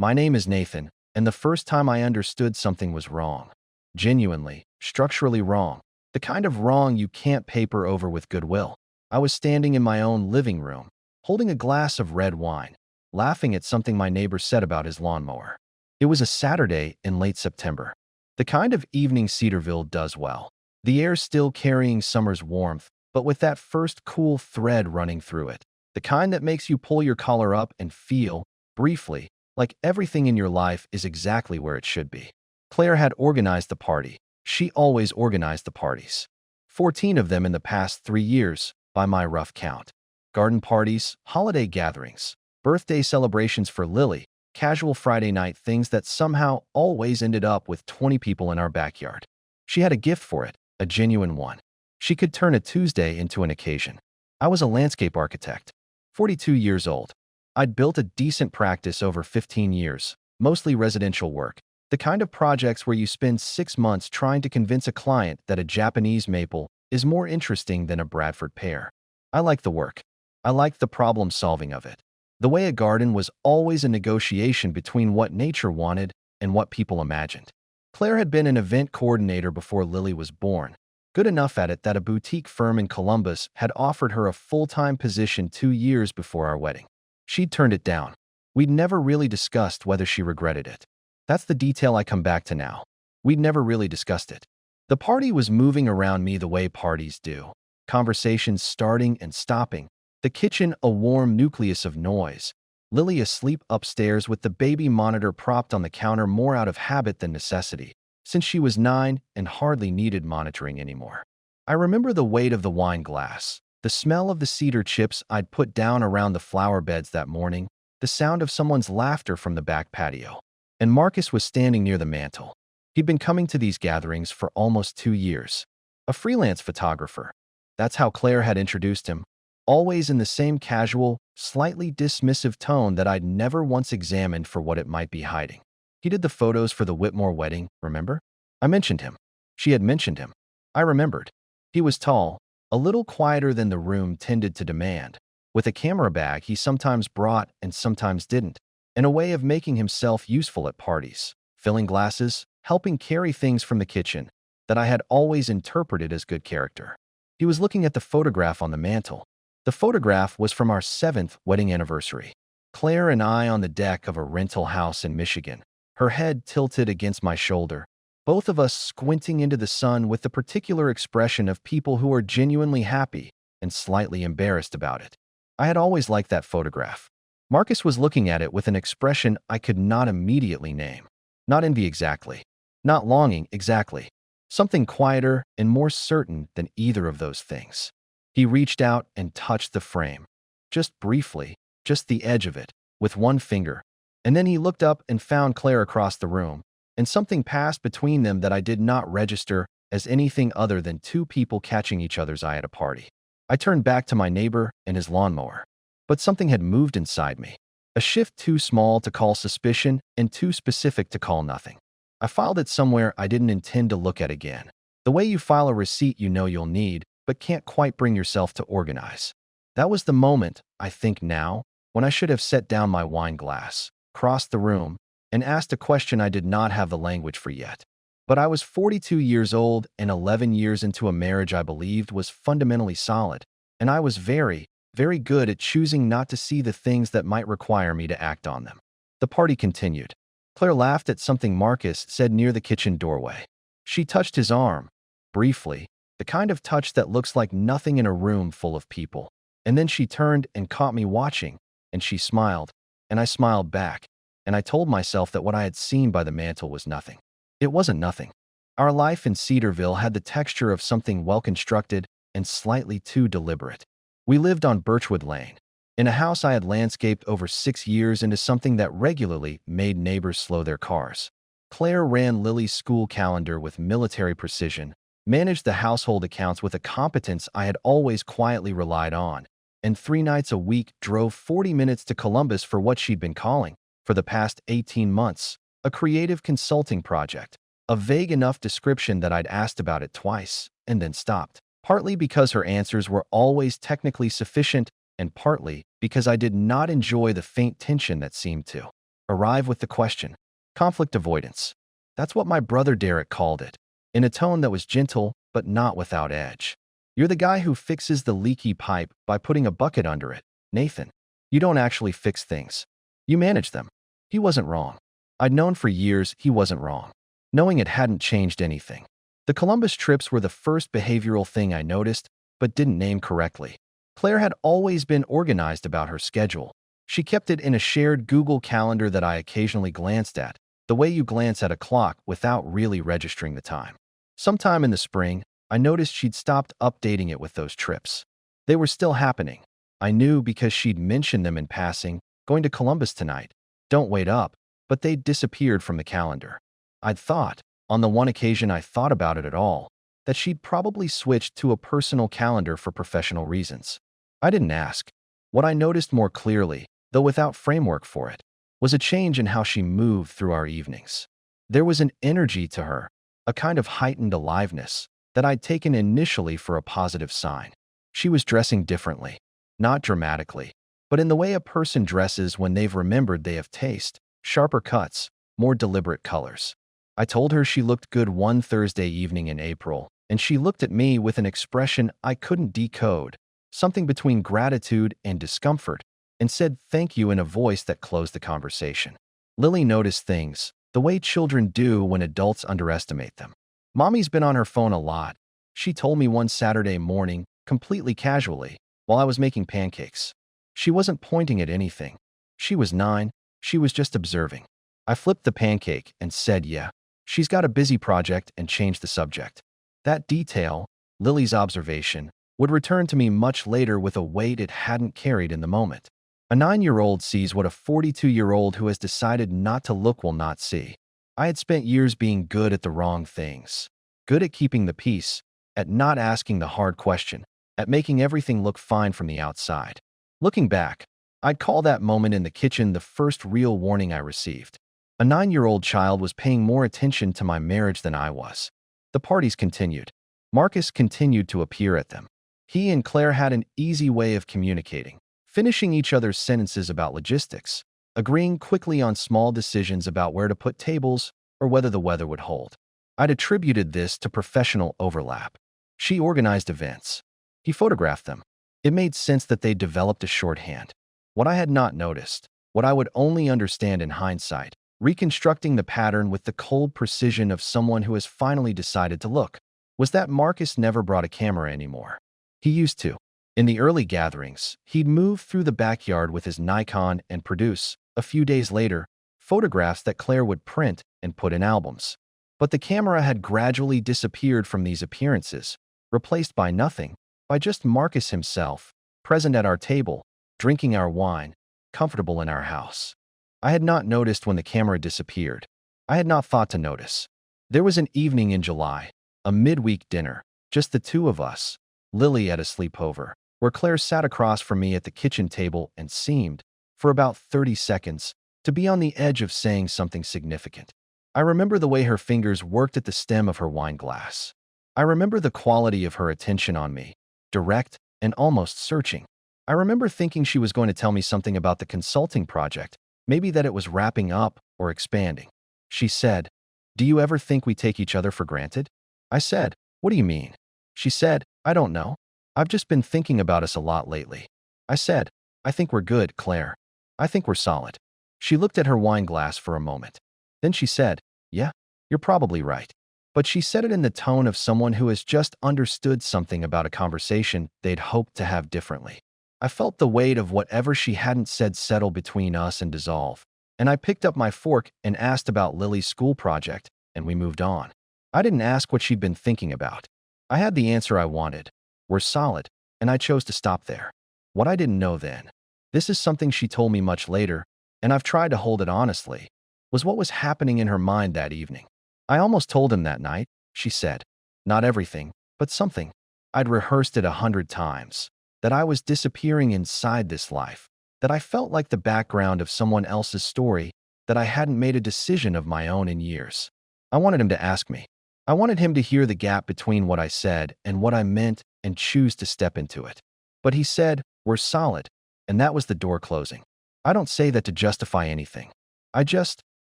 My name is Nathan, and the first time I understood something was wrong. Genuinely, structurally wrong. The kind of wrong you can't paper over with goodwill. I was standing in my own living room, holding a glass of red wine, laughing at something my neighbor said about his lawnmower. It was a Saturday in late September. The kind of evening Cedarville does well. The air still carrying summer's warmth, but with that first cool thread running through it. The kind that makes you pull your collar up and feel, briefly, like everything in your life is exactly where it should be. Claire had organized the party. She always organized the parties. 14 of them in the past 3 years, by my rough count. Garden parties, holiday gatherings, birthday celebrations for Lily, casual Friday night things that somehow always ended up with 20 people in our backyard. She had a gift for it, a genuine one. She could turn a Tuesday into an occasion. I was a landscape architect, 42 years old. I'd built a decent practice over 15 years, mostly residential work, the kind of projects where you spend 6 months trying to convince a client that a Japanese maple is more interesting than a Bradford pear. I liked the work. I liked the problem-solving of it. The way a garden was always a negotiation between what nature wanted and what people imagined. Claire had been an event coordinator before Lily was born, good enough at it that a boutique firm in Columbus had offered her a full-time position 2 years before our wedding. She'd turned it down. We'd never really discussed whether she regretted it. That's the detail I come back to now. We'd never really discussed it. The party was moving around me the way parties do. Conversations starting and stopping. The kitchen a warm nucleus of noise. Lily asleep upstairs with the baby monitor propped on the counter more out of habit than necessity, since she was 9 and hardly needed monitoring anymore. I remember the weight of the wine glass, the smell of the cedar chips I'd put down around the flower beds that morning, the sound of someone's laughter from the back patio. And Marcus was standing near the mantel. He'd been coming to these gatherings for almost 2 years. A freelance photographer. That's how Claire had introduced him, always in the same casual, slightly dismissive tone that I'd never once examined for what it might be hiding. He did the photos for the Whitmore wedding, remember? I mentioned him. She had mentioned him. I remembered. He was tall, a little quieter than the room tended to demand, with a camera bag he sometimes brought and sometimes didn't, and a way of making himself useful at parties, filling glasses, helping carry things from the kitchen, that I had always interpreted as good character. He was looking at the photograph on the mantel. The photograph was from our 7th wedding anniversary. Claire and I on the deck of a rental house in Michigan, her head tilted against my shoulder, both of us squinting into the sun with the particular expression of people who are genuinely happy and slightly embarrassed about it. I had always liked that photograph. Marcus was looking at it with an expression I could not immediately name. Not envy exactly. Not longing exactly. Something quieter and more certain than either of those things. He reached out and touched the frame. Just briefly, just the edge of it, with one finger. And then he looked up and found Claire across the room, and something passed between them that I did not register as anything other than 2 people catching each other's eye at a party. I turned back to my neighbor and his lawnmower. But something had moved inside me. A shift too small to call suspicion and too specific to call nothing. I filed it somewhere I didn't intend to look at again. The way you file a receipt you know you'll need, but can't quite bring yourself to organize. That was the moment, I think now, when I should have set down my wine glass, crossed the room, and asked a question I did not have the language for yet. But I was 42 years old and 11 years into a marriage I believed was fundamentally solid, and I was very good at choosing not to see the things that might require me to act on them. The party continued. Claire laughed at something Marcus said near the kitchen doorway. She touched his arm, briefly, the kind of touch that looks like nothing in a room full of people. And then she turned and caught me watching, and she smiled, and I smiled back, and I told myself that what I had seen by the mantel was nothing. It wasn't nothing. Our life in Cedarville had the texture of something well-constructed and slightly too deliberate. We lived on Birchwood Lane, in a house I had landscaped over 6 years into something that regularly made neighbors slow their cars. Claire ran Lily's school calendar with military precision, managed the household accounts with a competence I had always quietly relied on, and 3 nights a week drove 40 minutes to Columbus for what she'd been calling, for the past 18 months, a creative consulting project. A vague enough description that I'd asked about it twice, and then stopped. Partly because her answers were always technically sufficient, and partly because I did not enjoy the faint tension that seemed to arrive with the question. Conflict avoidance. That's what my brother Derek called it, in a tone that was gentle but not without edge. You're the guy who fixes the leaky pipe by putting a bucket under it, Nathan. You don't actually fix things. You manage them. He wasn't wrong. I'd known for years he wasn't wrong, knowing it hadn't changed anything. The Columbus trips were the first behavioral thing I noticed, but didn't name correctly. Claire had always been organized about her schedule. She kept it in a shared Google Calendar that I occasionally glanced at, the way you glance at a clock without really registering the time. Sometime in the spring, I noticed she'd stopped updating it with those trips. They were still happening. I knew because she'd mentioned them in passing, going to Columbus tonight. Don't wait up, but they'd disappeared from the calendar. I'd thought, on the one occasion I thought about it at all, that she'd probably switched to a personal calendar for professional reasons. I didn't ask. What I noticed more clearly, though without framework for it, was a change in how she moved through our evenings. There was an energy to her, a kind of heightened aliveness, that I'd taken initially for a positive sign. She was dressing differently, not dramatically, but in the way a person dresses when they've remembered they have taste, sharper cuts, more deliberate colors. I told her she looked good one Thursday evening in April, and she looked at me with an expression I couldn't decode, something between gratitude and discomfort, and said thank you in a voice that closed the conversation. Lily noticed things, the way children do when adults underestimate them. Mommy's been on her phone a lot, she told me one Saturday morning, completely casually, while I was making pancakes. She wasn't pointing at anything. She was 9, she was just observing. I flipped the pancake and said, yeah, she's got a busy project, and changed the subject. That detail, Lily's observation, would return to me much later with a weight it hadn't carried in the moment. A 9-year-old sees what a 42-year-old who has decided not to look will not see. I had spent years being good at the wrong things, good at keeping the peace, at not asking the hard question, at making everything look fine from the outside. Looking back, I'd call that moment in the kitchen the first real warning I received. A 9-year-old child was paying more attention to my marriage than I was. The parties continued. Marcus continued to appear at them. He and Claire had an easy way of communicating, finishing each other's sentences about logistics, agreeing quickly on small decisions about where to put tables or whether the weather would hold. I'd attributed this to professional overlap. She organized events. He photographed them. It made sense that they developed a shorthand. What I had not noticed, what I would only understand in hindsight, reconstructing the pattern with the cold precision of someone who has finally decided to look, was that Marcus never brought a camera anymore. He used to. In the early gatherings, he'd move through the backyard with his Nikon and produce, a few days later, photographs that Claire would print and put in albums. But the camera had gradually disappeared from these appearances, replaced by nothing, by just Marcus himself, present at our table, drinking our wine, comfortable in our house. I had not noticed when the camera disappeared. I had not thought to notice. There was an evening in July, a midweek dinner, just the two of us, Lily at a sleepover, where Claire sat across from me at the kitchen table and seemed, for about 30 seconds, to be on the edge of saying something significant. I remember the way her fingers worked at the stem of her wine glass. I remember the quality of her attention on me, direct and almost searching. I remember thinking she was going to tell me something about the consulting project, maybe that it was wrapping up or expanding. She said, "Do you ever think we take each other for granted?" I said, "What do you mean?" She said, "I don't know. I've just been thinking about us a lot lately." I said, "I think we're good, Claire. I think we're solid." She looked at her wine glass for a moment. Then she said, "Yeah, you're probably right." But she said it in the tone of someone who has just understood something about a conversation they'd hoped to have differently. I felt the weight of whatever she hadn't said settle between us and dissolve, and I picked up my fork and asked about Lily's school project, and we moved on. I didn't ask what she'd been thinking about. I had the answer I wanted. We're solid, and I chose to stop there. What I didn't know then, this is something she told me much later, and I've tried to hold it honestly, was what was happening in her mind that evening. I almost told him that night, she said. Not everything, but something. I'd rehearsed it 100 times. That I was disappearing inside this life. That I felt like the background of someone else's story. That I hadn't made a decision of my own in years. I wanted him to ask me. I wanted him to hear the gap between what I said and what I meant and choose to step into it. But he said, "We're solid," and that was the door closing. I don't say that to justify anything. I just,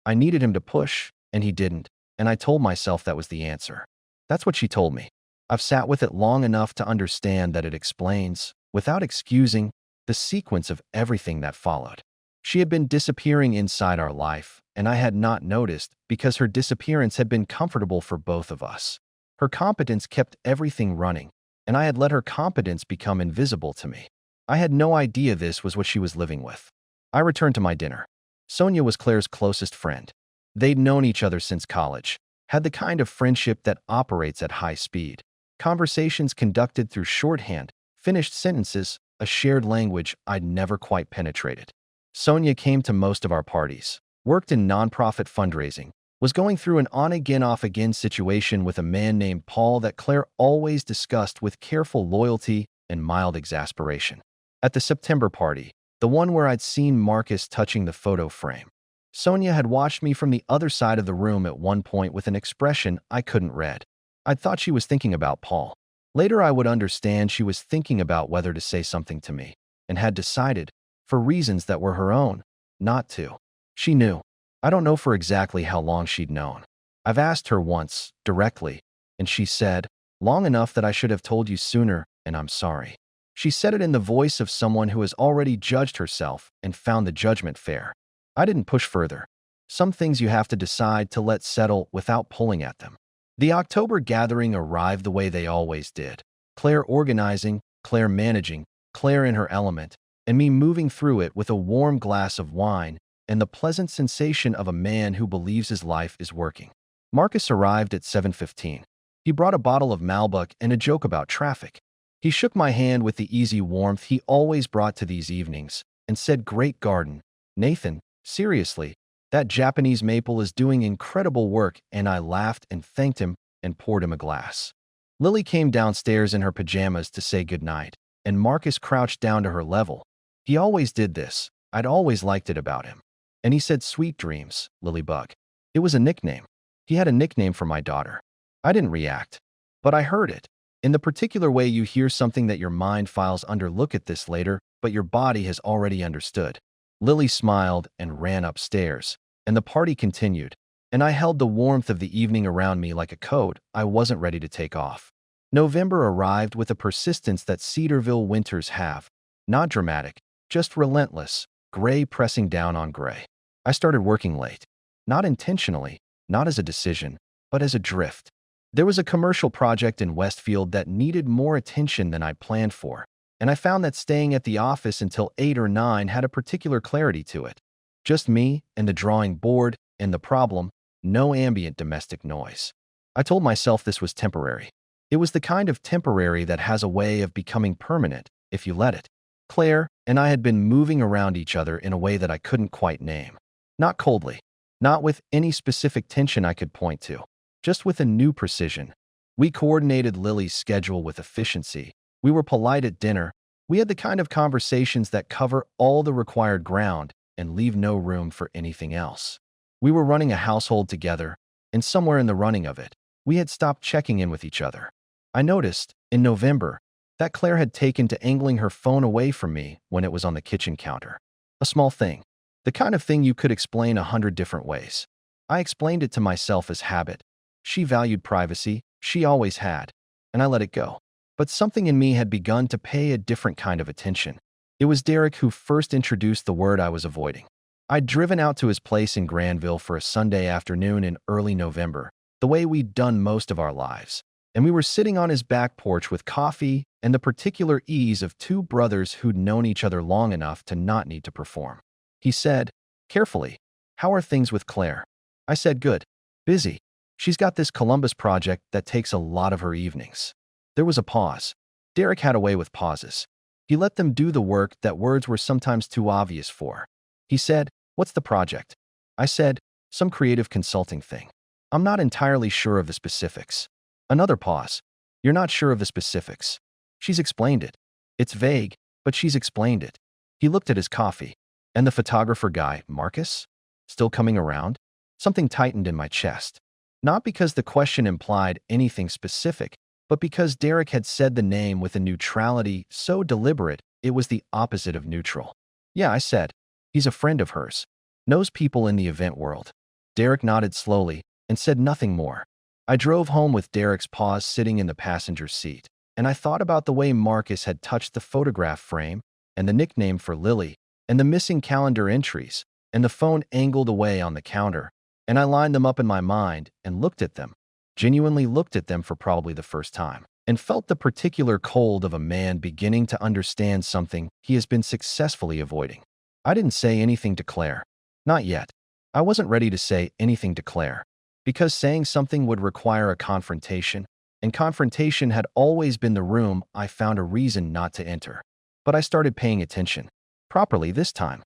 I needed him to push, and he didn't, and I told myself that was the answer. That's what she told me. I've sat with it long enough to understand that it explains, without excusing, the sequence of everything that followed. She had been disappearing inside our life, and I had not noticed because her disappearance had been comfortable for both of us. Her competence kept everything running, and I had let her competence become invisible to me. I had no idea this was what she was living with. I returned to my dinner. Sonia was Claire's closest friend. They'd known each other since college, had the kind of friendship that operates at high speed. Conversations conducted through shorthand, finished sentences, a shared language I'd never quite penetrated. Sonia came to most of our parties, worked in nonprofit fundraising, was going through an on-again, off-again situation with a man named Paul that Claire always discussed with careful loyalty and mild exasperation. At the September party, the one where I'd seen Marcus touching the photo frame, Sonia had watched me from the other side of the room at one point with an expression I couldn't read. I'd thought she was thinking about Paul. Later I would understand she was thinking about whether to say something to me, and had decided, for reasons that were her own, not to. She knew. I don't know for exactly how long she'd known. I've asked her once, directly, and she said, long enough that I should have told you sooner, and I'm sorry. She said it in the voice of someone who has already judged herself and found the judgment fair. I didn't push further. Some things you have to decide to let settle without pulling at them. The October gathering arrived the way they always did. Claire organizing, Claire managing, Claire in her element, and me moving through it with a warm glass of wine and the pleasant sensation of a man who believes his life is working. Marcus arrived at 7:15. He brought a bottle of Malbec and a joke about traffic. He shook my hand with the easy warmth he always brought to these evenings and said, "Great garden, Nathan, seriously, that Japanese maple is doing incredible work," and I laughed and thanked him and poured him a glass. Lily came downstairs in her pajamas to say goodnight, and Marcus crouched down to her level. He always did this. I'd always liked it about him. And he said, "Sweet dreams, Lilybug." It was a nickname. He had a nickname for my daughter. I didn't react, but I heard it. In the particular way you hear something that your mind files under "look at this later," but your body has already understood. Lily smiled and ran upstairs, and the party continued, and I held the warmth of the evening around me like a coat I wasn't ready to take off. November arrived with a persistence that Cedarville winters have. Not dramatic, just relentless, gray pressing down on gray. I started working late. Not intentionally, not as a decision, but as a drift. There was a commercial project in Westfield that needed more attention than I'd planned for, and I found that staying at the office until 8 or 9 had a particular clarity to it. Just me and the drawing board and the problem, no ambient domestic noise. I told myself this was temporary. It was the kind of temporary that has a way of becoming permanent if you let it. Claire and I had been moving around each other in a way that I couldn't quite name. Not coldly, not with any specific tension I could point to, just with a new precision. We coordinated Lily's schedule with efficiency. We were polite at dinner. We had the kind of conversations that cover all the required ground and leave no room for anything else. We were running a household together, and somewhere in the running of it, we had stopped checking in with each other. I noticed, in November, that Claire had taken to angling her phone away from me when it was on the kitchen counter. A small thing. The kind of thing you could explain 100 different ways. I explained it to myself as habit. She valued privacy, she always had, and I let it go. But something in me had begun to pay a different kind of attention. It was Derek who first introduced the word I was avoiding. I'd driven out to his place in Granville for a Sunday afternoon in early November, the way we'd done most of our lives, and we were sitting on his back porch with coffee and the particular ease of two brothers who'd known each other long enough to not need to perform. He said, carefully, "How are things with Claire?" I said, "Good. Busy. She's got this Columbus project that takes a lot of her evenings." There was a pause. Derek had a way with pauses. He let them do the work that words were sometimes too obvious for. He said, "What's the project?" I said, "Some creative consulting thing. I'm not entirely sure of the specifics." Another pause. "You're not sure of the specifics." "She's explained it. It's vague, but she's explained it." He looked at his coffee. "And the photographer guy, Marcus? Still coming around?" Something tightened in my chest. Not because the question implied anything specific, but because Derek had said the name with a neutrality so deliberate it was the opposite of neutral. "Yeah," I said. "He's a friend of hers." Knows people in the event world. Derek nodded slowly and said nothing more. I drove home with Derek's paws sitting in the passenger seat, and I thought about the way Marcus had touched the photograph frame, and the nickname for Lily, and the missing calendar entries, and the phone angled away on the counter, and I lined them up in my mind and looked at them, genuinely looked at them for probably the first time, and felt the particular cold of a man beginning to understand something he has been successfully avoiding. I didn't say anything to Claire. Not yet. I wasn't ready to say anything to Claire, because saying something would require a confrontation, and confrontation had always been the room I found a reason not to enter. But I started paying attention. Properly this time.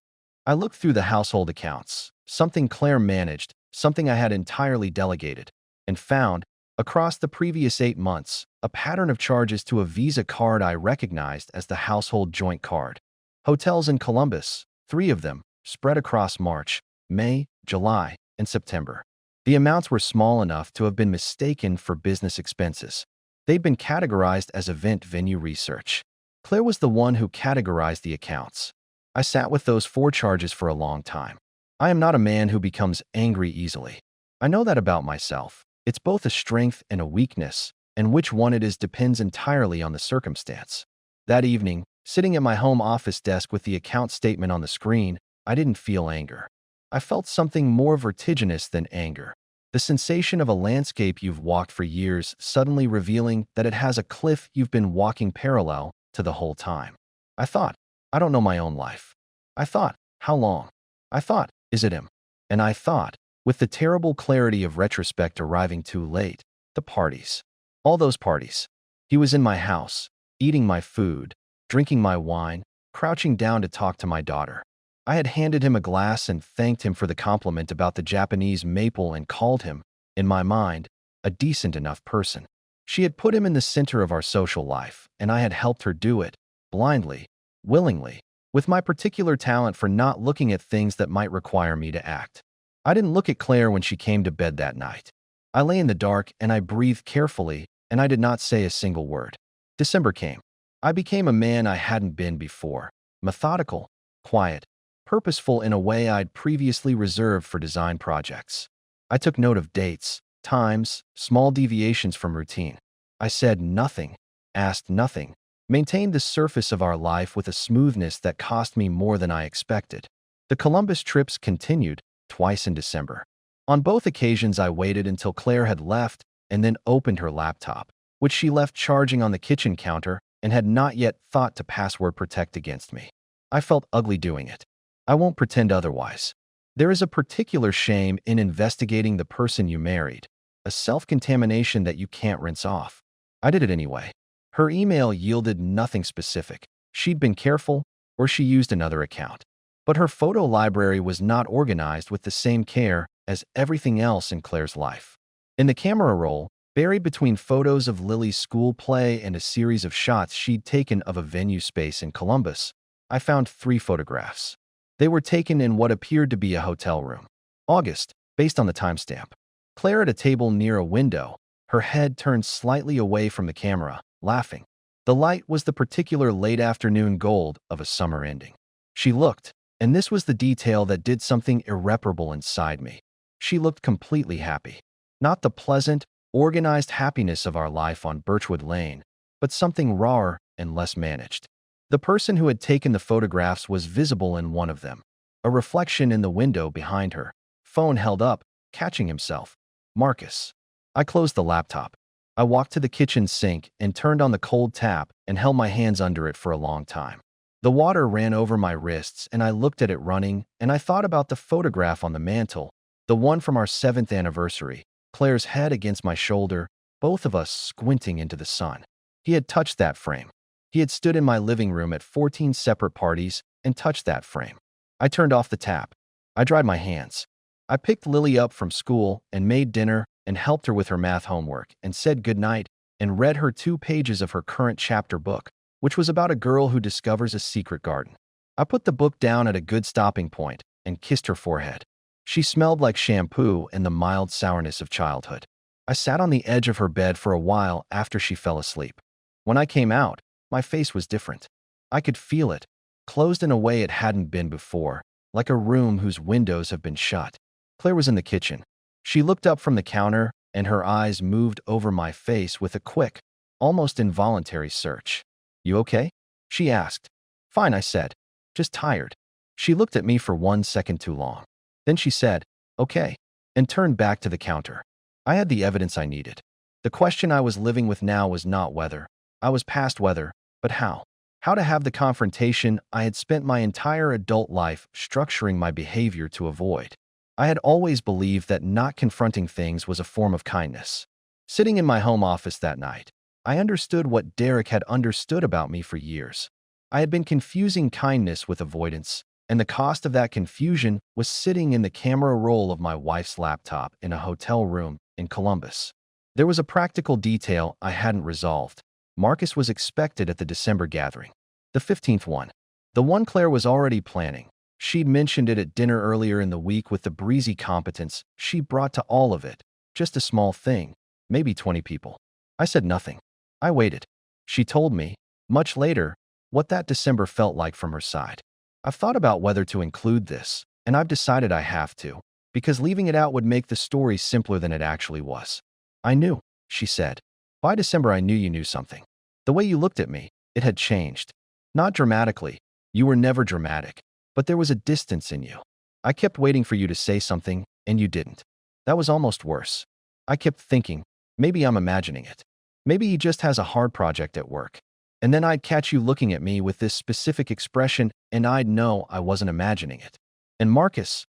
I looked through the household accounts, something Claire managed, something I had entirely delegated, and found, across the previous 8 months, a pattern of charges to a Visa card I recognized as the household joint card. Hotels in Columbus, 3 of them, spread across March, May, July, and September. The amounts were small enough to have been mistaken for business expenses. They'd been categorized as event venue research. Claire was the one who categorized the accounts. I sat with those 4 charges for a long time. I am not a man who becomes angry easily. I know that about myself. It's both a strength and a weakness, and which one it is depends entirely on the circumstance. That evening, sitting at my home office desk with the account statement on the screen, I didn't feel anger. I felt something more vertiginous than anger. The sensation of a landscape you've walked for years suddenly revealing that it has a cliff you've been walking parallel to the whole time. I thought, I don't know my own life. I thought, how long? I thought, is it him? And I thought, with the terrible clarity of retrospect arriving too late, the parties. All those parties. He was in my house, eating my food, drinking my wine, crouching down to talk to my daughter. I had handed him a glass and thanked him for the compliment about the Japanese maple and called him, in my mind, a decent enough person. She had put him in the center of our social life, and I had helped her do it, blindly, willingly, with my particular talent for not looking at things that might require me to act. I didn't look at Claire when she came to bed that night. I lay in the dark and I breathed carefully, and I did not say a single word. December came. I became a man I hadn't been before, methodical, quiet, purposeful in a way I'd previously reserved for design projects. I took note of dates, times, small deviations from routine. I said nothing, asked nothing, maintained the surface of our life with a smoothness that cost me more than I expected. The Columbus trips continued, twice in December. On both occasions I waited until Claire had left and then opened her laptop, which she left charging on the kitchen counter and had not yet thought to password protect against me. I felt ugly doing it. I won't pretend otherwise. There is a particular shame in investigating the person you married, a self-contamination that you can't rinse off. I did it anyway. Her email yielded nothing specific. She'd been careful, or she used another account. But her photo library was not organized with the same care as everything else in Claire's life. In the camera roll, buried between photos of Lily's school play and a series of shots she'd taken of a venue space in Columbus, I found 3 photographs. They were taken in what appeared to be a hotel room. August, based on the timestamp. Claire at a table near a window, her head turned slightly away from the camera, laughing. The light was the particular late afternoon gold of a summer ending. She looked, and this was the detail that did something irreparable inside me. She looked completely happy. Not the pleasant, organized happiness of our life on Birchwood Lane, but something rawer and less managed. The person who had taken the photographs was visible in one of them, a reflection in the window behind her, phone held up, catching himself. Marcus. I closed the laptop. I walked to the kitchen sink and turned on the cold tap and held my hands under it for a long time. The water ran over my wrists and I looked at it running, and I thought about the photograph on the mantel, the one from our 7th anniversary, Claire's head against my shoulder, both of us squinting into the sun. He had touched that frame. He had stood in my living room at 14 separate parties and touched that frame. I turned off the tap. I dried my hands. I picked Lily up from school and made dinner and helped her with her math homework and said goodnight and read her 2 pages of her current chapter book, which was about a girl who discovers a secret garden. I put the book down at a good stopping point and kissed her forehead. She smelled like shampoo and the mild sourness of childhood. I sat on the edge of her bed for a while after she fell asleep. When I came out, my face was different. I could feel it, closed in a way it hadn't been before, like a room whose windows have been shut. Claire was in the kitchen. She looked up from the counter, and her eyes moved over my face with a quick, almost involuntary search. "You okay?" she asked. "Fine," I said. "Just tired." She looked at me for 1 second too long. Then she said, "Okay," and turned back to the counter. I had the evidence I needed. The question I was living with now was not whether. I was past whether, but how. How to have the confrontation I had spent my entire adult life structuring my behavior to avoid. I had always believed that not confronting things was a form of kindness. Sitting in my home office that night, I understood what Derek had understood about me for years. I had been confusing kindness with avoidance, and the cost of that confusion was sitting in the camera roll of my wife's laptop in a hotel room in Columbus. There was a practical detail I hadn't resolved. Marcus was expected at the December gathering, the 15th one. The one Claire was already planning. She'd mentioned it at dinner earlier in the week with the breezy competence she brought to all of it. Just a small thing, maybe 20 people. I said nothing. I waited. She told me, much later, what that December felt like from her side. I've thought about whether to include this, and I've decided I have to, because leaving it out would make the story simpler than it actually was. "I knew," she said. "By December I knew you knew something. The way you looked at me, it had changed. Not dramatically. You were never dramatic. But there was a distance in you. I kept waiting for you to say something, and you didn't. That was almost worse. I kept thinking, maybe I'm imagining it. Maybe he just has a hard project at work. And then I'd catch you looking at me with this specific expression, and I'd know I wasn't imagining it. And Marcus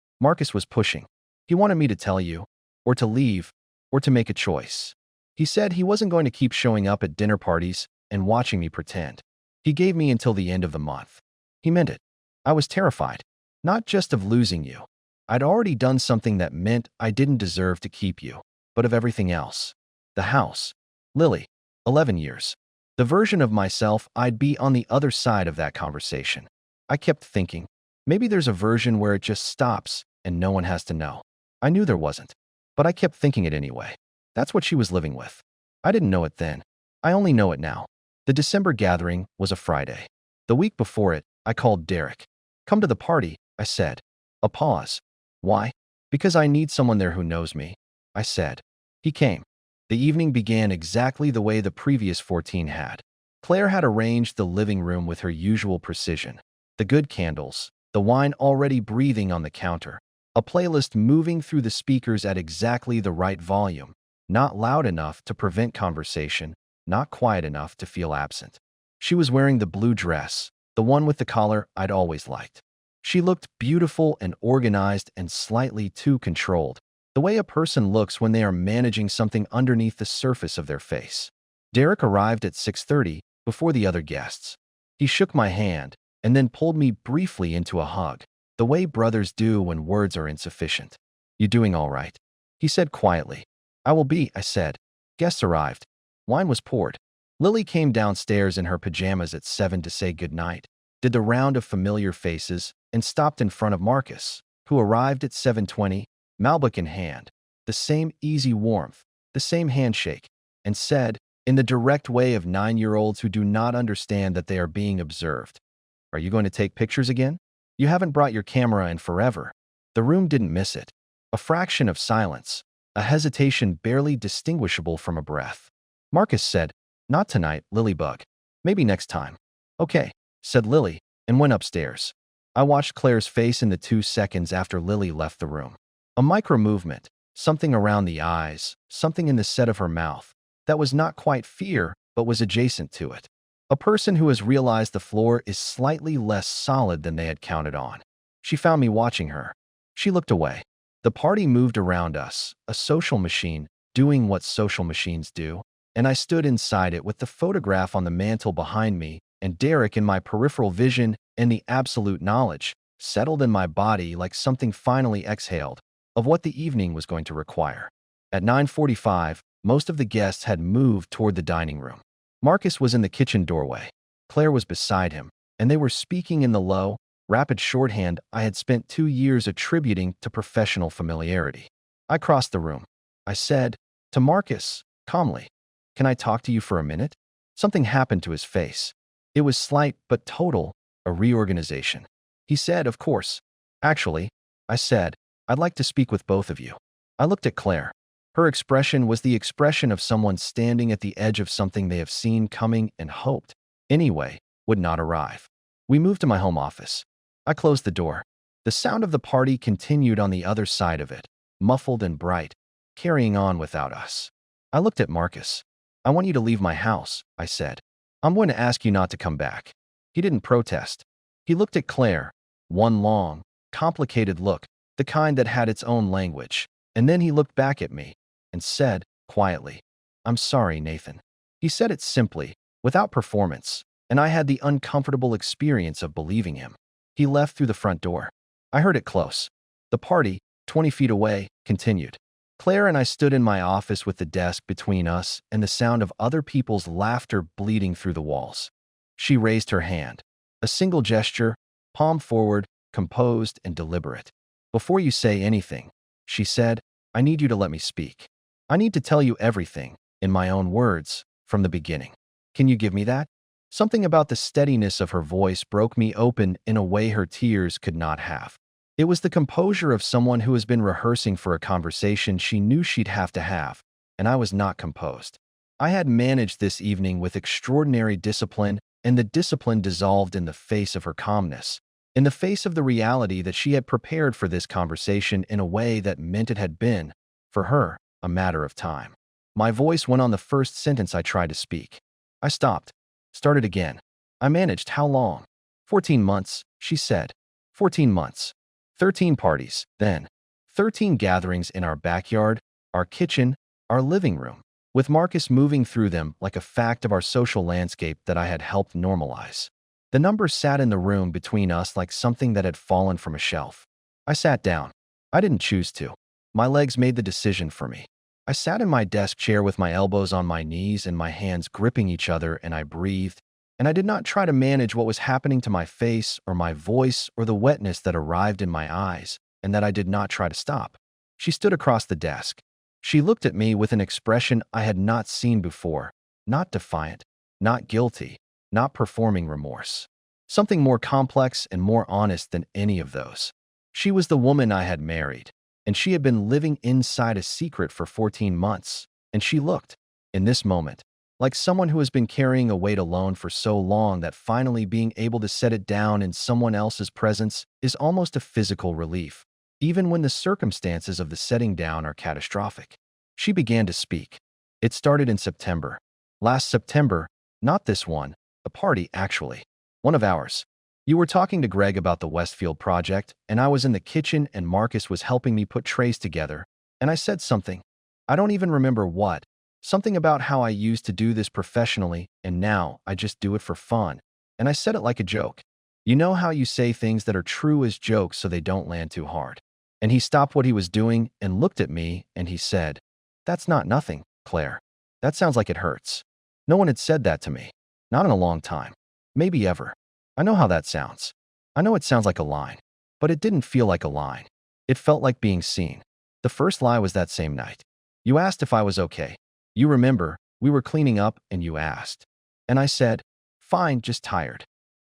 was pushing. He wanted me to tell you, or to leave, or to make a choice. He said he wasn't going to keep showing up at dinner parties and watching me pretend. He gave me until the end of the month. He meant it. I was terrified, not just of losing you. I'd already done something that meant I didn't deserve to keep you, but of everything else. The house. Lily. 11 years. The version of myself I'd be on the other side of that conversation. I kept thinking, maybe there's a version where it just stops and no one has to know. I knew there wasn't, but I kept thinking it anyway. That's what she was living with. I didn't know it then. I only know it now. The December gathering was a Friday. The week before it, I called Derek. "Come to the party," I said. A pause. "Why?" "Because I need someone there who knows me," I said. He came. The evening began exactly the way the previous 14 had. Claire had arranged the living room with her usual precision. The good candles, the wine already breathing on the counter, a playlist moving through the speakers at exactly the right volume, not loud enough to prevent conversation, not quiet enough to feel absent. She was wearing the blue dress, the one with the collar I'd always liked. She looked beautiful and organized and slightly too controlled, the way a person looks when they are managing something underneath the surface of their face. Derek arrived at 6:30 before the other guests. He shook my hand and then pulled me briefly into a hug, the way brothers do when words are insufficient. "You doing all right?" he said quietly. "I will be," I said. Guests arrived. Wine was poured. Lily came downstairs in her pajamas at 7 to say goodnight, did the round of familiar faces, and stopped in front of Marcus, who arrived at 7:20, Malbec in hand, the same easy warmth, the same handshake, and said, in the direct way of 9-year-olds who do not understand that they are being observed, "Are you going to take pictures again? You haven't brought your camera in forever." The room didn't miss it. A fraction of silence, a hesitation barely distinguishable from a breath. Marcus said, "Not tonight, Lilybug. Maybe next time." "Okay," said Lily, and went upstairs. I watched Claire's face in the 2 seconds after Lily left the room. A micro-movement, something around the eyes, something in the set of her mouth, that was not quite fear, but was adjacent to it. A person who has realized the floor is slightly less solid than they had counted on. She found me watching her. She looked away. The party moved around us, a social machine, doing what social machines do, and I stood inside it with the photograph on the mantel behind me and Derek in my peripheral vision, and the absolute knowledge, settled in my body like something finally exhaled, of what the evening was going to require. At 9:45, most of the guests had moved toward the dining room. Marcus was in the kitchen doorway. Claire was beside him, and they were speaking in the low, rapid shorthand I had spent 2 years attributing to professional familiarity. I crossed the room. I said, to Marcus, calmly, "Can I talk to you for a minute?" Something happened to his face. It was slight but total, a reorganization. He said, "Of course." Actually, I said, I'd like to speak with both of you. I looked at Claire. Her expression was the expression of someone standing at the edge of something they have seen coming and hoped, anyway, would not arrive. We moved to my home office. I closed the door. The sound of the party continued on the other side of it, muffled and bright, carrying on without us. I looked at Marcus. I want you to leave my house, I said. I'm going to ask you not to come back. He didn't protest. He looked at Claire, one long, complicated look, the kind that had its own language, and then he looked back at me and said, quietly, I'm sorry, Nathan. He said it simply, without performance, and I had the uncomfortable experience of believing him. He left through the front door. I heard it close. The party, 20 feet away, continued. Claire and I stood in my office with the desk between us and the sound of other people's laughter bleeding through the walls. She raised her hand. A single gesture, palm forward, composed and deliberate. Before you say anything, she said, I need you to let me speak. I need to tell you everything, in my own words, from the beginning. Can you give me that? Something about the steadiness of her voice broke me open in a way her tears could not have. It was the composure of someone who has been rehearsing for a conversation she knew she'd have to have, and I was not composed. I had managed this evening with extraordinary discipline, and the discipline dissolved in the face of her calmness, in the face of the reality that she had prepared for this conversation in a way that meant it had been, for her, a matter of time. My voice went on the first sentence I tried to speak. I stopped, started again. I managed how long? 14 months, she said. 14 months. 13 parties, then. 13 gatherings in our backyard, our kitchen, our living room, with Marcus moving through them like a fact of our social landscape that I had helped normalize. The number sat in the room between us like something that had fallen from a shelf. I sat down. I didn't choose to. My legs made the decision for me. I sat in my desk chair with my elbows on my knees and my hands gripping each other, and I breathed, and I did not try to manage what was happening to my face or my voice or the wetness that arrived in my eyes, and that I did not try to stop. She stood across the desk. She looked at me with an expression I had not seen before, not defiant, not guilty, not performing remorse. Something more complex and more honest than any of those. She was the woman I had married, and she had been living inside a secret for 14 months, and she looked, in this moment, like someone who has been carrying a weight alone for so long that finally being able to set it down in someone else's presence is almost a physical relief, even when the circumstances of the setting down are catastrophic. She began to speak. It started in September. Last September, not this one, a party actually. One of ours. You were talking to Greg about the Westfield project, and I was in the kitchen and Marcus was helping me put trays together, and I said something. I don't even remember what. Something about how I used to do this professionally, and now I just do it for fun. And I said it like a joke. You know how you say things that are true as jokes so they don't land too hard. And he stopped what he was doing and looked at me, and he said, That's not nothing, Claire. That sounds like it hurts. No one had said that to me. Not in a long time. Maybe ever. I know how that sounds. I know it sounds like a line. But it didn't feel like a line. It felt like being seen. The first lie was that same night. You asked if I was okay. You remember, we were cleaning up and you asked. And I said, fine, just tired.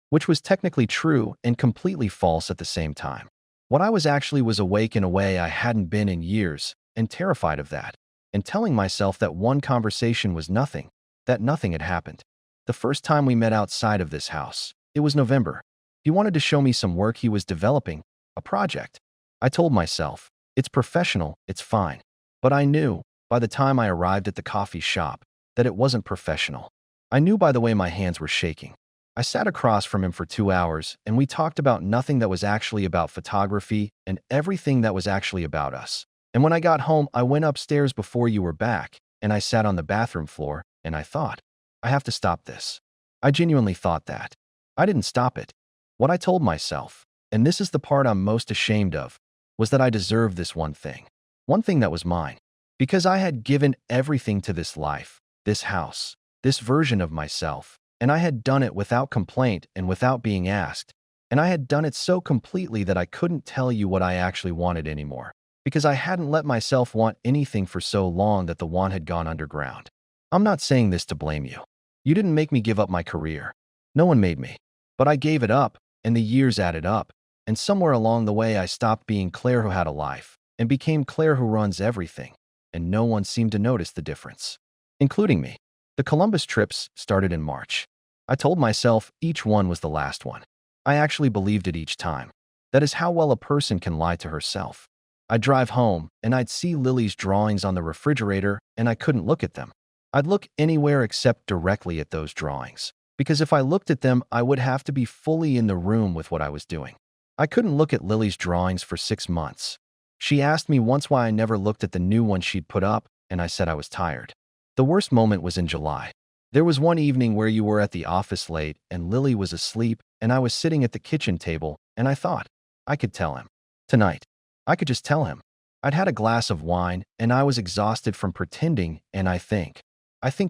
Which was technically true and completely false at the same time. What I was actually was awake in a way I hadn't been in years, and terrified of that, and telling myself that one conversation was nothing, that nothing had happened. The first time we met outside of this house, it was November. He wanted to show me some work he was developing, a project. I told myself, it's professional, it's fine. But I knew, by the time I arrived at the coffee shop, that it wasn't professional. I knew by the way my hands were shaking. I sat across from him for 2 hours, and we talked about nothing that was actually about photography and everything that was actually about us. And when I got home, I went upstairs before you were back, and I sat on the bathroom floor, and I thought, I have to stop this. I genuinely thought that. I didn't stop it. What I told myself, and this is the part I'm most ashamed of, was that I deserved this one thing that was mine. Because I had given everything to this life, this house, this version of myself, and I had done it without complaint and without being asked, and I had done it so completely that I couldn't tell you what I actually wanted anymore, because I hadn't let myself want anything for so long that the want had gone underground. I'm not saying this to blame you. You didn't make me give up my career. No one made me. But I gave it up, and the years added up, And somewhere along the way, I stopped being Claire who had a life and became Claire who runs everything, and no one seemed to notice the difference, including me. The Columbus trips started in March. I told myself each one was the last one. I actually believed it each time. That is how well a person can lie to herself. I'd drive home, and I'd see Lily's drawings on the refrigerator, and I couldn't look at them. I'd look anywhere except directly at those drawings, because if I looked at them, I would have to be fully in the room with what I was doing. I couldn't look at Lily's drawings for 6 months. She asked me once why I never looked at the new one she'd put up, and I said I was tired. The worst moment was in July. There was one evening where you were at the office late, and Lily was asleep, and I was sitting at the kitchen table, and I thought, I could tell him. Tonight. I could just tell him. I'd had a glass of wine, and I was exhausted from pretending, and I think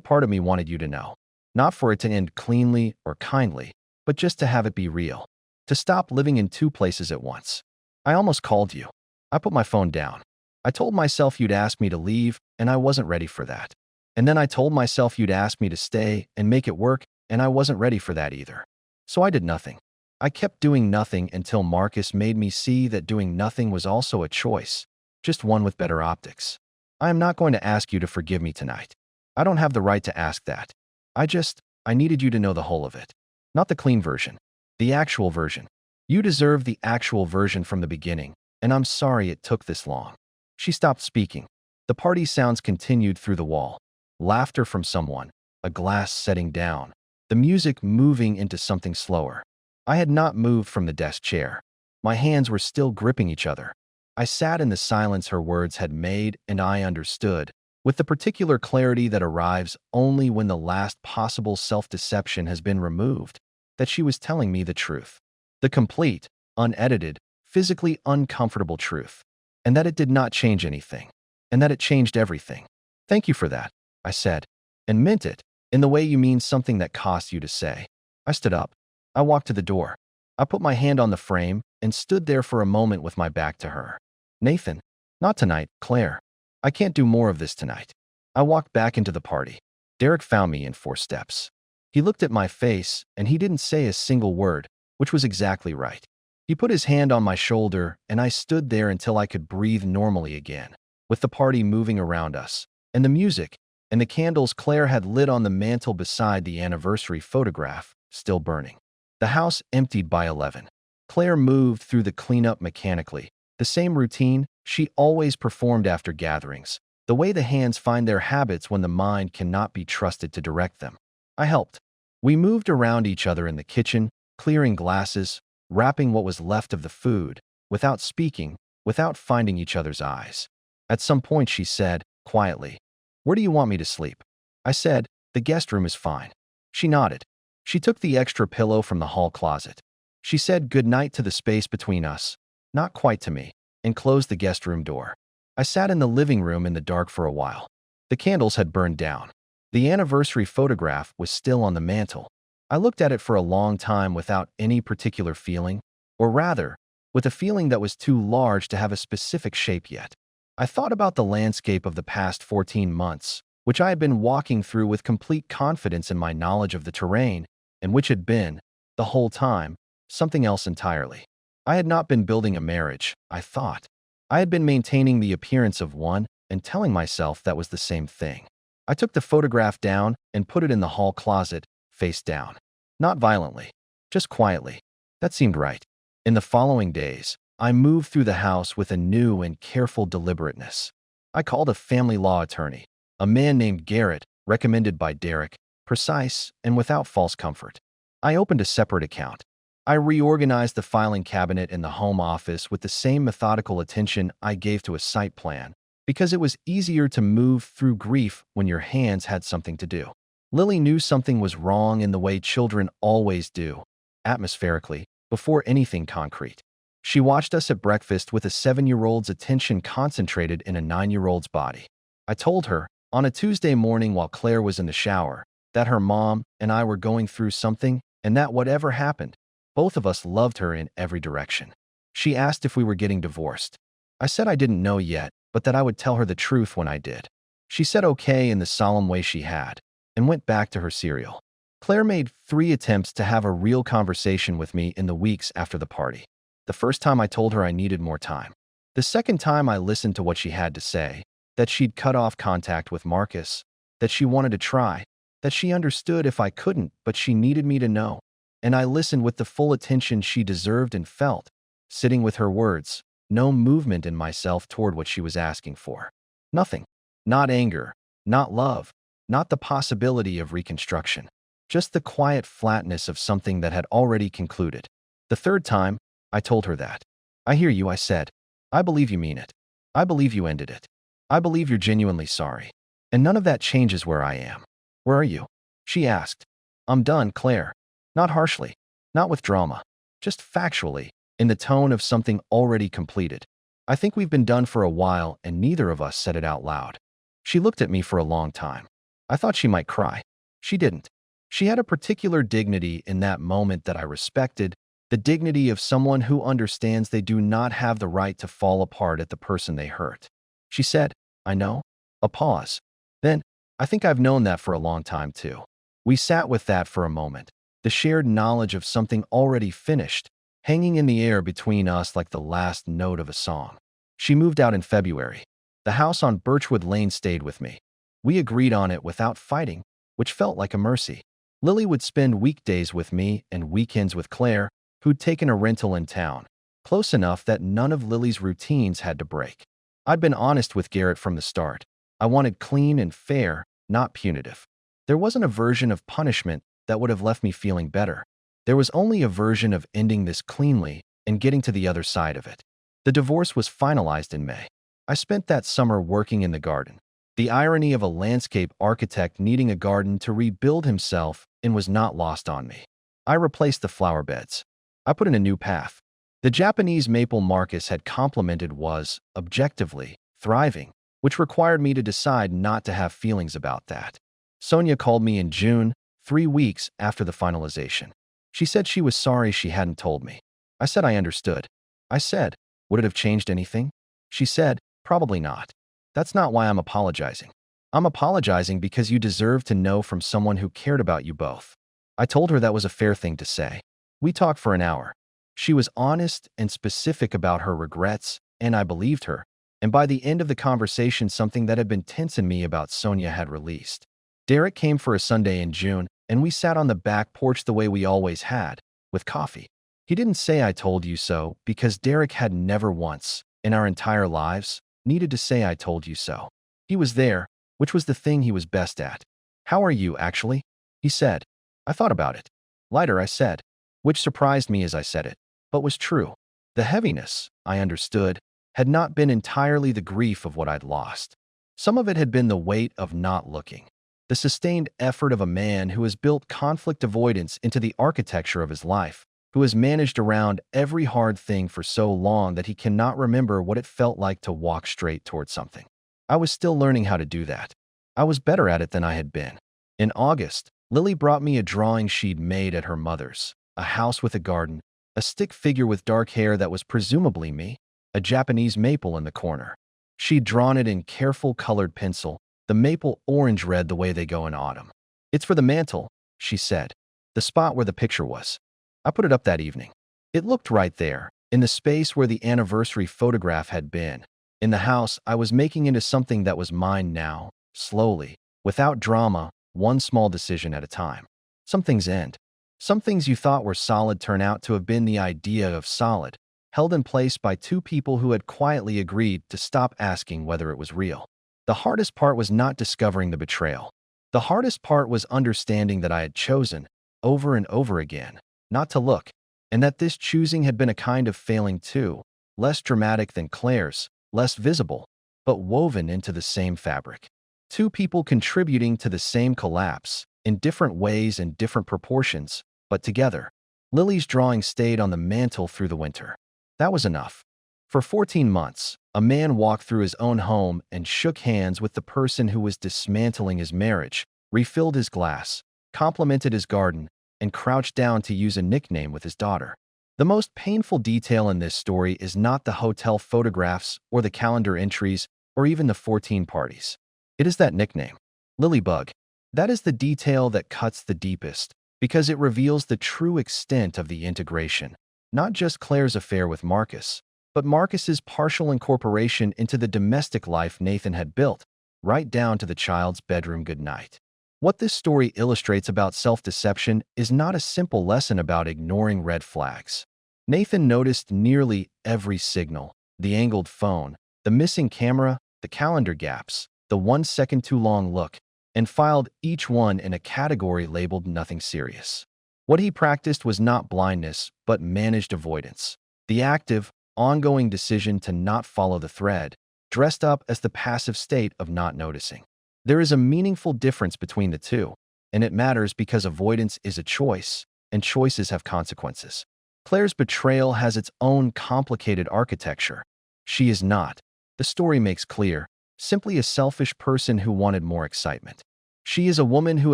part of me wanted you to know. Not for it to end cleanly or kindly, but just to have it be real. To stop living in two places at once. I almost called you. I put my phone down. I told myself you'd ask me to leave, and I wasn't ready for that. And then I told myself you'd ask me to stay and make it work, and I wasn't ready for that either. So I did nothing. I kept doing nothing until Marcus made me see that doing nothing was also a choice, just one with better optics. I am not going to ask you to forgive me tonight. I don't have the right to ask that. I needed you to know the whole of it. Not the clean version. The actual version. You deserve the actual version from the beginning, and I'm sorry it took this long. She stopped speaking. The party sounds continued through the wall. Laughter from someone, a glass setting down, the music moving into something slower. I had not moved from the desk chair. My hands were still gripping each other. I sat in the silence her words had made, and I understood, with the particular clarity that arrives only when the last possible self-deception has been removed, that she was telling me the truth. The complete, unedited, physically uncomfortable truth. And that it did not change anything. And that it changed everything. Thank you for that, I said, and meant it, in the way you mean something that costs you to say. I stood up. I walked to the door. I put my hand on the frame and stood there for a moment with my back to her. Nathan, not tonight, Claire. I can't do more of this tonight. I walked back into the party. Derek found me in 4 steps. He looked at my face, and he didn't say a single word, which was exactly right. He put his hand on my shoulder, and I stood there until I could breathe normally again, with the party moving around us, and the music, and the candles Claire had lit on the mantel beside the anniversary photograph, still burning. The house emptied by 11. Claire moved through the cleanup mechanically, the same routine she always performed after gatherings, the way the hands find their habits when the mind cannot be trusted to direct them. I helped. We moved around each other in the kitchen, clearing glasses, wrapping what was left of the food, without speaking, without finding each other's eyes. At some point she said, quietly, "Where do you want me to sleep?" I said, "The guest room is fine." She nodded. She took the extra pillow from the hall closet. She said good night to the space between us, not quite to me, and closed the guest room door. I sat in the living room in the dark for a while. The candles had burned down. The anniversary photograph was still on the mantel. I looked at it for a long time without any particular feeling, or rather, with a feeling that was too large to have a specific shape yet. I thought about the landscape of the past 14 months, which I had been walking through with complete confidence in my knowledge of the terrain, and which had been, the whole time, something else entirely. I had not been building a marriage, I thought. I had been maintaining the appearance of one and telling myself that was the same thing. I took the photograph down and put it in the hall closet, face down. Not violently, just quietly. That seemed right. In the following days, I moved through the house with a new and careful deliberateness. I called a family law attorney, a man named Garrett, recommended by Derek, precise and without false comfort. I opened a separate account. I reorganized the filing cabinet in the home office with the same methodical attention I gave to a site plan, because it was easier to move through grief when your hands had something to do. Lily knew something was wrong in the way children always do, atmospherically, before anything concrete. She watched us at breakfast with a 7-year-old's attention concentrated in a 9-year-old's body. I told her, on a Tuesday morning while Claire was in the shower, that her mom and I were going through something, and that whatever happened, both of us loved her in every direction. She asked if we were getting divorced. I said I didn't know yet, but that I would tell her the truth when I did. She said okay in the solemn way she had, and went back to her cereal. Claire made 3 attempts to have a real conversation with me in the weeks after the party. The first time I told her I needed more time. The second time I listened to what she had to say, that she'd cut off contact with Marcus, that she wanted to try, that she understood if I couldn't, but she needed me to know. And I listened with the full attention she deserved and felt, sitting with her words, no movement in myself toward what she was asking for. Nothing. Not anger, not love, not the possibility of reconstruction. Just the quiet flatness of something that had already concluded. The third time, I told her that. I hear you, I said. I believe you mean it. I believe you ended it. I believe you're genuinely sorry. And none of that changes where I am. Where are you? She asked. I'm done, Claire. Not harshly. Not with drama. Just factually, in the tone of something already completed. I think we've been done for a while and neither of us said it out loud. She looked at me for a long time. I thought she might cry. She didn't. She had a particular dignity in that moment that I respected, the dignity of someone who understands they do not have the right to fall apart at the person they hurt. She said, I know. A pause. Then, I think I've known that for a long time too. We sat with that for a moment, the shared knowledge of something already finished, hanging in the air between us like the last note of a song. She moved out in February. The house on Birchwood Lane stayed with me. We agreed on it without fighting, which felt like a mercy. Lily would spend weekdays with me and weekends with Claire, who'd taken a rental in town, close enough that none of Lily's routines had to break. I'd been honest with Garrett from the start. I wanted clean and fair, not punitive. There wasn't a version of punishment that would have left me feeling better. There was only a version of ending this cleanly and getting to the other side of it. The divorce was finalized in May. I spent that summer working in the garden. The irony of a landscape architect needing a garden to rebuild himself was not lost on me. I replaced the flower beds. I put in a new path. The Japanese maple Marcus had complimented was, objectively, thriving, which required me to decide not to have feelings about that. Sonia called me in June, 3 weeks after the finalization. She said she was sorry she hadn't told me. I said I understood. I said, would it have changed anything? She said, probably not. That's not why I'm apologizing. I'm apologizing because you deserve to know from someone who cared about you both. I told her that was a fair thing to say. We talked for an hour. She was honest and specific about her regrets, and I believed her. And by the end of the conversation, something that had been tense in me about Sonia had released. Derek came for a Sunday in June, and we sat on the back porch the way we always had, with coffee. He didn't say I told you so, because Derek had never once, in our entire lives, needed to say I told you so. He was there, which was the thing he was best at. How are you, actually? He said. I thought about it. Lighter, I said, which surprised me as I said it, but was true. The heaviness, I understood, had not been entirely the grief of what I'd lost. Some of it had been the weight of not looking. The sustained effort of a man who has built conflict avoidance into the architecture of his life, who has managed around every hard thing for so long that he cannot remember what it felt like to walk straight toward something. I was still learning how to do that. I was better at it than I had been. In August, Lily brought me a drawing she'd made at her mother's, a house with a garden, a stick figure with dark hair that was presumably me, a Japanese maple in the corner. She'd drawn it in careful colored pencil, the maple orange-red the way they go in autumn. It's for the mantel, she said, the spot where the picture was. I put it up that evening. It looked right there, in the space where the anniversary photograph had been. In the house, I was making into something that was mine now, slowly, without drama, one small decision at a time. Some things end. Some things you thought were solid turn out to have been the idea of solid, held in place by two people who had quietly agreed to stop asking whether it was real. The hardest part was not discovering the betrayal. The hardest part was understanding that I had chosen, over and over again, not to look, and that this choosing had been a kind of failing too, less dramatic than Claire's, less visible, but woven into the same fabric. Two people contributing to the same collapse, in different ways and different proportions, but together. Lily's drawing stayed on the mantel through the winter. That was enough. For 14 months, a man walked through his own home and shook hands with the person who was dismantling his marriage, refilled his glass, complimented his garden, and crouched down to use a nickname with his daughter. The most painful detail in this story is not the hotel photographs or the calendar entries or even the 14 parties. It is that nickname, Lilybug. That is the detail that cuts the deepest, because it reveals the true extent of the integration, not just Claire's affair with Marcus, but Marcus's partial incorporation into the domestic life Nathan had built, right down to the child's bedroom goodnight. What this story illustrates about self-deception is not a simple lesson about ignoring red flags. Nathan noticed nearly every signal: the angled phone, the missing camera, the calendar gaps, the 1 second too long look, and filed each one in a category labeled nothing serious. What he practiced was not blindness, but managed avoidance. The active, ongoing decision to not follow the thread, dressed up as the passive state of not noticing. There is a meaningful difference between the two, and it matters because avoidance is a choice, and choices have consequences. Claire's betrayal has its own complicated architecture. She is not, the story makes clear, simply a selfish person who wanted more excitement. She is a woman who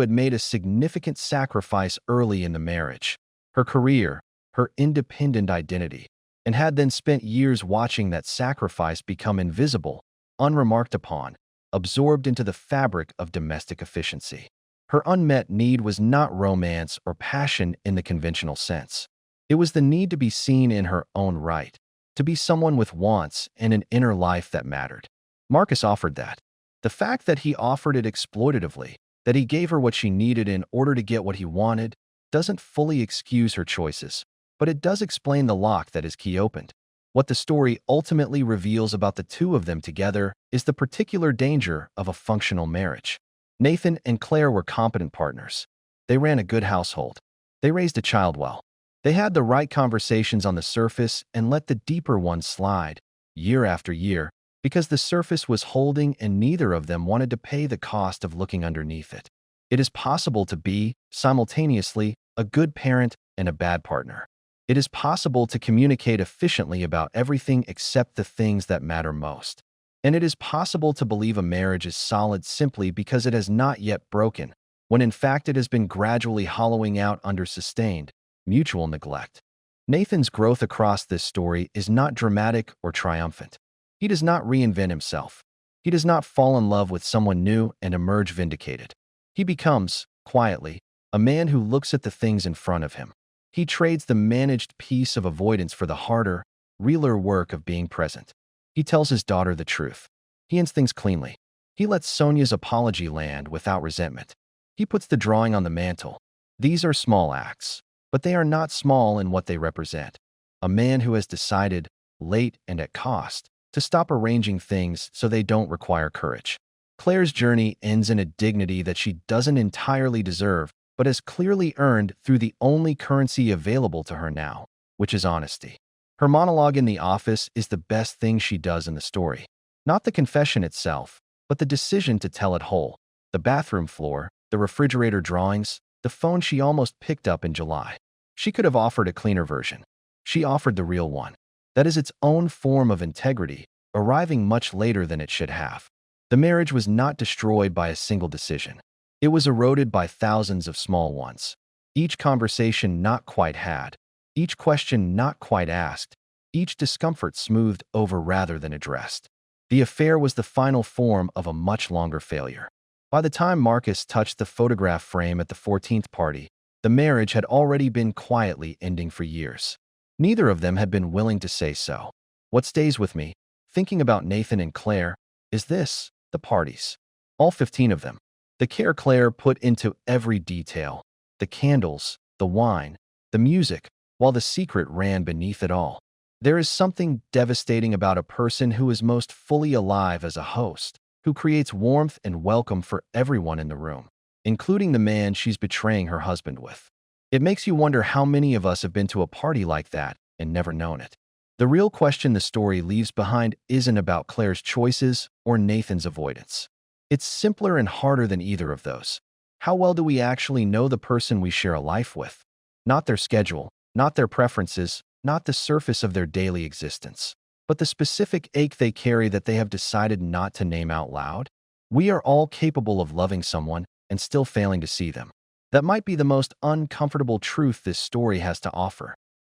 had made a significant sacrifice early in the marriage: her career, her independent identity, and had then spent years watching that sacrifice become invisible, unremarked upon, absorbed into the fabric of domestic efficiency. Her unmet need was not romance or passion in the conventional sense. It was the need to be seen in her own right, to be someone with wants and an inner life that mattered. Marcus offered that. The fact that he offered it exploitatively, that he gave her what she needed in order to get what he wanted, doesn't fully excuse her choices, but it does explain the lock that his key opened. What the story ultimately reveals about the two of them together is the particular danger of a functional marriage. Nathan and Claire were competent partners. They ran a good household. They raised a child well. They had the right conversations on the surface and let the deeper ones slide, year after year, because the surface was holding and neither of them wanted to pay the cost of looking underneath it. It is possible to be, simultaneously, a good parent and a bad partner. It is possible to communicate efficiently about everything except the things that matter most. And it is possible to believe a marriage is solid simply because it has not yet broken, when in fact it has been gradually hollowing out under sustained, mutual neglect. Nathan's growth across this story is not dramatic or triumphant. He does not reinvent himself. He does not fall in love with someone new and emerge vindicated. He becomes, quietly, a man who looks at the things in front of him. He trades the managed peace of avoidance for the harder, realer work of being present. He tells his daughter the truth. He ends things cleanly. He lets Sonia's apology land without resentment. He puts the drawing on the mantle. These are small acts, but they are not small in what they represent. A man who has decided, late and at cost, to stop arranging things so they don't require courage. Claire's journey ends in a dignity that she doesn't entirely deserve, but has clearly earned through the only currency available to her now, which is honesty. Her monologue in the office is the best thing she does in the story. Not the confession itself, but the decision to tell it whole. The bathroom floor, the refrigerator drawings, the phone she almost picked up in July. She could have offered a cleaner version. She offered the real one. That is its own form of integrity, arriving much later than it should have. The marriage was not destroyed by a single decision. It was eroded by thousands of small ones. Each conversation not quite had, each question not quite asked, each discomfort smoothed over rather than addressed. The affair was the final form of a much longer failure. By the time Marcus touched the photograph frame at the 14th party, the marriage had already been quietly ending for years. Neither of them had been willing to say so. What stays with me, thinking about Nathan and Claire, is this: the parties. All 15 of them. The care Claire put into every detail, the candles, the wine, the music, while the secret ran beneath it all. There is something devastating about a person who is most fully alive as a host, who creates warmth and welcome for everyone in the room, including the man she's betraying her husband with. It makes you wonder how many of us have been to a party like that and never known it. The real question the story leaves behind isn't about Claire's choices or Nathan's avoidance. It's simpler and harder than either of those. How well do we actually know the person we share a life with? Not their schedule, not their preferences, not the surface of their daily existence, but the specific ache they carry that they have decided not to name out loud. We are all capable of loving someone and still failing to see them. That might be the most uncomfortable truth this story has to offer.